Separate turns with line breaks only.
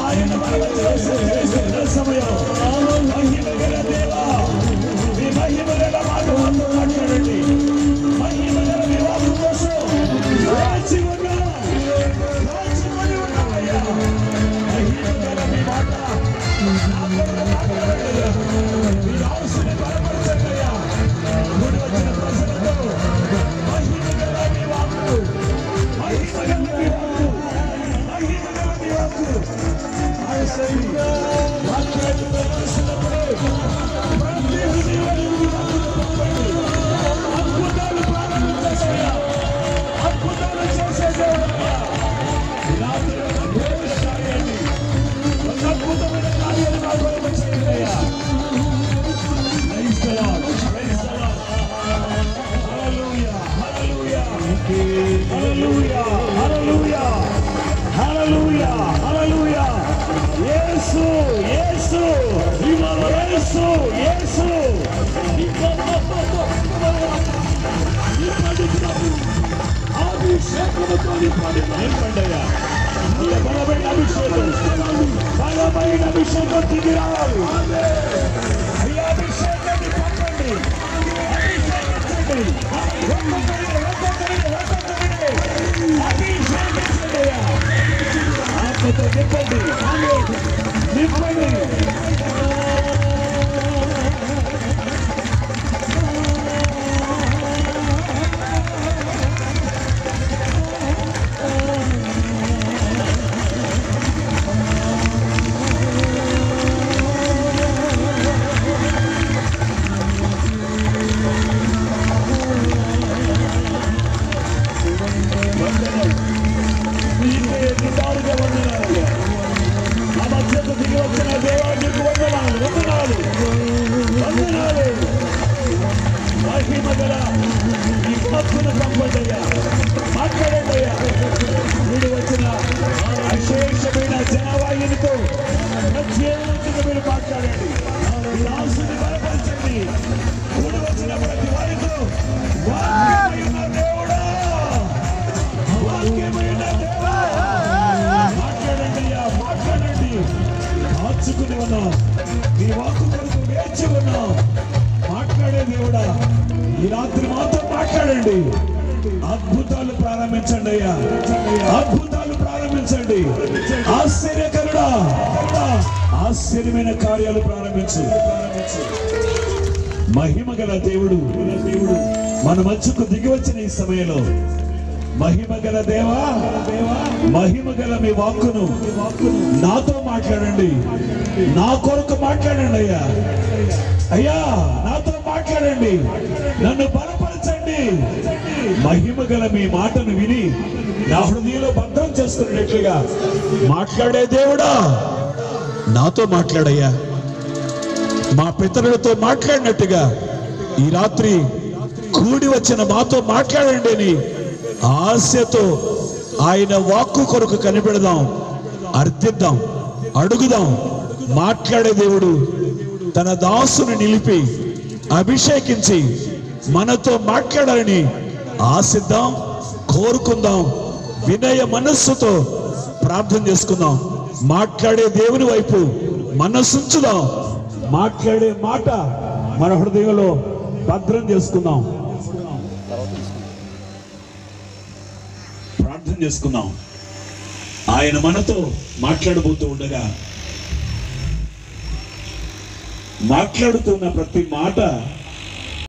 ఆయన సమయం మహిమ గల దేవా మీ మహిమ గల మాట్లాడండి. మహిమ గల మీ వాకు కోసం రాచి ఉన్నామయ్యా. మహిమ గల మీ మాట మీ ఆశని బలపరచండియ్యా. కూడి వచ్చిన ప్రజలతో మహిమ గల మీ వాకు, మహిమ గల మీ వాకు, మహిమ గల మీ వాకు అద్భుతాలు ప్రారంభించేసయ్యా. అద్భుతాలు చేసేసేవయ్యా. ఒక అద్భుతమైన కార్యాలు నా కొరకు చేయండియ్యా. హల్లెలూయా, హల్లెలూయా, హల్లెలూయా, హల్లెలూయా. యేసు, యేసు, యేసు, యేసు. అభిషేకముతో నింపండియ్యా. బలమైన అభిషేకం, బలమైన అభిషేకం దిగి రావాలి. అయ్యా అభిషేకాన్ని పంపండి, అభిషేకించండి. అభిషేకించండియ్యా. ఆత్మతో నింపండి, నింపండి. మాట్లాడండియ్యా. వీడు వచ్చిన అశేషమైన జనవాయునితో మీరు మాట్లాడండి. దాసుని బలపరచండి. వీడు వచ్చిన ప్రతి వారితో వాక్యమైన దేవుడా, వాక్యమైన దేవా మాట్లాడండియ్యా. మాట్లాడండి. కాచుకుని ఉన్నాం, మీ వాక్కు కొరకు వేచి ఉన్నాం. మాట్లాడే దేవుడా ఈ రాత్రి మాతో మాట్లాడండి. అద్భుతాలు ప్రారంభించండి అయ్యా. అద్భుతాలు ప్రారంభించండి. ఆశ్చర్యకరుడా, ఆశ్చర్యమైన కార్యాలు ప్రారంభించు. మహిమ గల దేవుడు మన మధ్యకు దిగి వచ్చిన ఈ సమయంలో మహిమ గల దేవా, మహిమ గల మీ వాక్కును నాతో మాట్లాడండి. నా కొరకు మాట్లాడండి అయ్యా. అయ్యా నాతో మాట్లాడండి. నన్ను బలపరచండి. మహిమ గల మీ మాటను విని నా హృదయంలో భద్రం చేసుకున్నట్లుగా మాట్లాడే దేవుడా నాతో మాట్లాడయ్యా. మా పితరులతో మాట్లాడినట్టుగా ఈ రాత్రి కూడి వచ్చిన మాతో మాట్లాడండి అని ఆశతో ఆయన వాక్కు కొరకు కనిపెడదాం, అర్థిద్దాం, అడుగుదాం. మాట్లాడే దేవుడు తన దాసుని నిలిపి అభిషేకించి మనతో మాట్లాడాలని ఆశిద్దాం, కోరుకుందాం. వినయ మనస్సుతో ప్రార్థన చేసుకుందాం. మాట్లాడే దేవుని వైపు మనస్సుంచుదాం. మాట్లాడే మాట మన హృదయంలో భద్రం చేసుకుందాం. ప్రార్థన చేసుకుందాం. ఆయన మనతో మాట్లాడబోతూ ఉండగా మాట్లాడుతున్న ప్రతి మాట